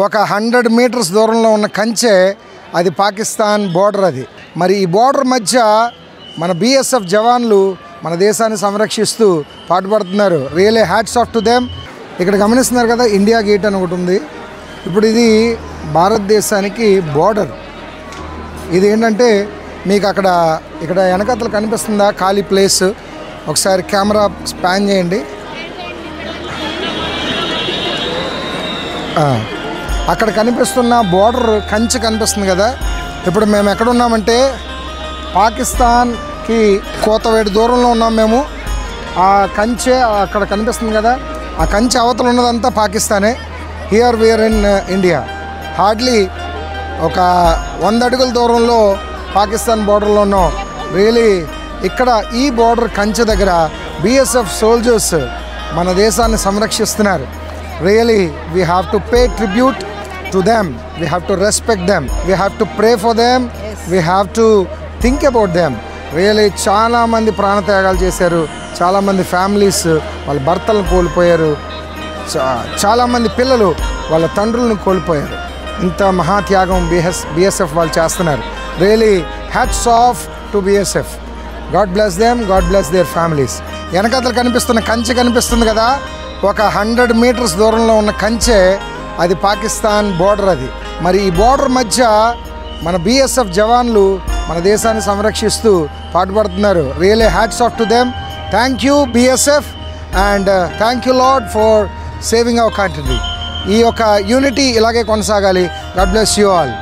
ఒక 100 మీటర్స్ దూరంలో ఉన్న కంచె అది పాకిస్తాన్ బోర్డర్. అది మరి ఈ బోర్డర్ మధ్య మన బీఎస్ఎఫ్ జవాన్లు మన దేశాన్ని సంరక్షిస్తూ పాటుపడుతున్నారు. Really hats off to them. ఇక్కడ గమనిస్తున్నారు కదా, ఇండియా గేట్ అని ఒకటి ఉంది. ఇప్పుడు ఇది భారతదేశానికి బోర్డర్. ఇది ఏంటంటే మీకు ఇక్కడ వెనకతలు కనిపిస్తుందా ఖాళీ ప్లేస్? ఒకసారి కెమెరా స్పాన్ చేయండి. అక్కడ కనిపిస్తున్న బోర్డర్ కంచె కనిపిస్తుంది కదా. ఇప్పుడు మేము ఎక్కడున్నామంటే పాకిస్తాన్కి కోతవేడి దూరంలో ఉన్నాం మేము. ఆ కంచె అక్కడ కనిపిస్తుంది కదా, ఆ కంచె అవతల ఉన్నదంతా పాకిస్తానే. Here we are in India. Hardly ఒక 100 అడుగుల దూరంలో పాకిస్తాన్ బోర్డర్లో ఉన్నాం. రియలీ ఇక్కడ ఈ బోర్డర్ కంచె దగ్గర బీఎస్ఎఫ్ సోల్జర్స్ మన దేశాన్ని సంరక్షిస్తున్నారు. Really we have to pay tribute to them. We have to respect them. We have to pray for them. We have to think about them. Really చాలామంది ప్రాణత్యాగాలు చేశారు. చాలామంది ఫ్యామిలీస్ వాళ్ళ భర్తలను కోల్పోయారు. చాలామంది పిల్లలు వాళ్ళ తండ్రులను కోల్పోయారు. ఇంత మహాత్యాగం బీఎస్ఎఫ్ వాళ్ళు చేస్తున్నారు. Really hats off to BSF. God bless them. God bless their families. వెనకతలు కనిపిస్తున్న కంచె కనిపిస్తుంది కదా, ఒక 100 మీటర్స్ దూరంలో ఉన్న కంచె అది పాకిస్తాన్ బోర్డర్. అది మరి ఈ బోర్డర్ మధ్య మన బీఎస్ఎఫ్ జవాన్లు మన దేశాన్ని సంరక్షిస్తూ పాటుపడుతున్నారు. Really hats off to them. Thank you BSF and thank you lord for saving our country. ఈ యొక్క యూనిటీ ఇలాగే కొనసాగాలి. God bless you all.